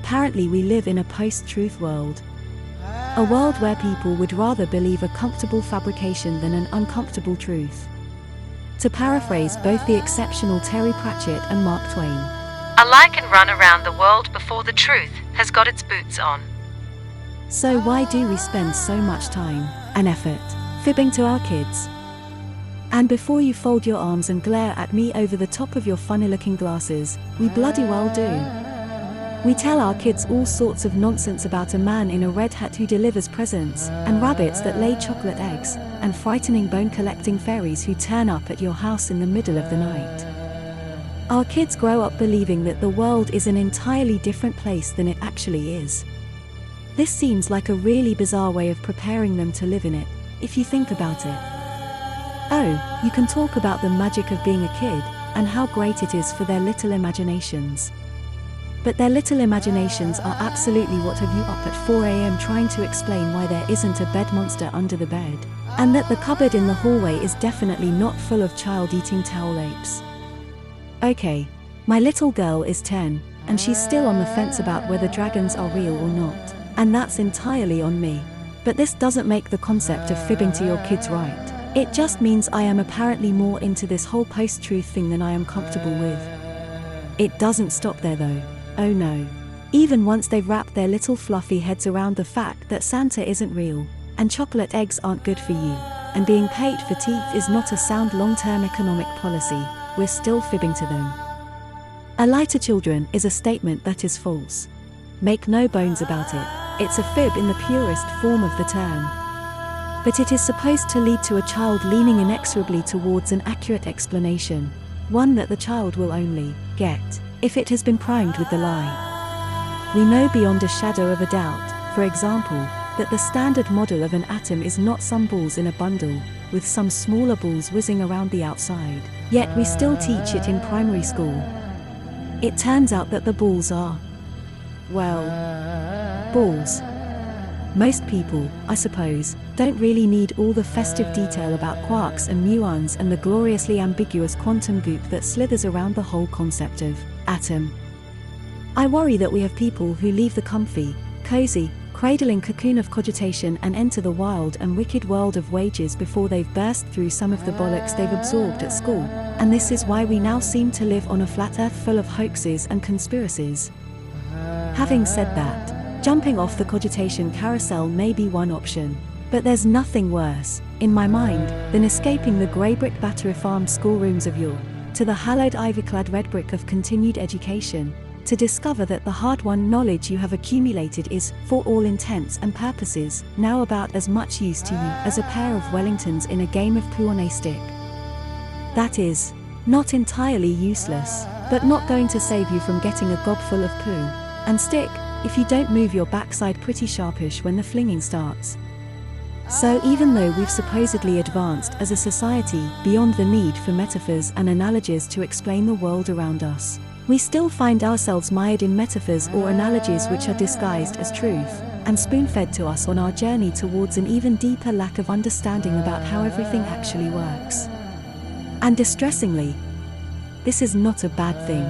Apparently we live in a post-truth world. A world where people would rather believe a comfortable fabrication than an uncomfortable truth. To paraphrase both the exceptional Terry Pratchett and Mark Twain, "A lie can run around the world before the truth has got its boots on." so why do we spend so much time and effort fibbing to our kids? And before you fold your arms and glare at me over the top of your funny-looking glasses, we bloody well do. We tell our kids all sorts of nonsense about a man in a red hat who delivers presents, and rabbits that lay chocolate eggs, and frightening bone-collecting fairies who turn up at your house in the middle of the night. Our kids grow up believing that the world is an entirely different place than it actually is. This seems like a really bizarre way of preparing them to live in it, if you think about it. Oh, you can talk about the magic of being a kid, and how great it is for their little imaginations. But their little imaginations are absolutely what have you up at 4 a.m. trying to explain why there isn't a bed monster under the bed, and that the cupboard in the hallway is definitely not full of child-eating towel apes. Okay, my little girl is 10, and she's still on the fence about whether dragons are real or not, and that's entirely on me. But this doesn't make the concept of fibbing to your kids right. It just means I am apparently more into this whole post-truth thing than I am comfortable with. It doesn't stop there though. Oh no. Even once they've wrapped their little fluffy heads around the fact that Santa isn't real, and chocolate eggs aren't good for you, and being paid for teeth is not a sound long-term economic policy, we're still fibbing to them. A lie to children is a statement that is false. Make no bones about it, it's a fib in the purest form of the term. But it is supposed to lead to a child leaning inexorably towards an accurate explanation, one that the child will only get if it has been primed with the lie. We know beyond a shadow of a doubt, for example, that the standard model of an atom is not some balls in a bundle, with some smaller balls whizzing around the outside, yet we still teach it in primary school. It turns out that the balls are, well, balls. Most people, I suppose, don't really need all the festive detail about quarks and muons and the gloriously ambiguous quantum goop that slithers around the whole concept of atom. I worry that we have people who leave the comfy, cozy, cradling cocoon of cogitation and enter the wild and wicked world of wages before they've burst through some of the bollocks they've absorbed at school, and this is why we now seem to live on a flat earth full of hoaxes and conspiracies. Having said that, jumping off the cogitation carousel may be one option, but there's nothing worse, in my mind, than escaping the grey brick Battery Farm schoolrooms of yore, to the hallowed ivy-clad red brick of continued education, to discover that the hard-won knowledge you have accumulated is, for all intents and purposes, now about as much use to you as a pair of Wellingtons in a game of poo on a stick. That is, not entirely useless, but not going to save you from getting a gob full of poo and stick, if you don't move your backside pretty sharpish when the flinging starts. So even though we've supposedly advanced as a society beyond the need for metaphors and analogies to explain the world around us, we still find ourselves mired in metaphors or analogies which are disguised as truth, and spoon-fed to us on our journey towards an even deeper lack of understanding about how everything actually works. And distressingly, this is not a bad thing.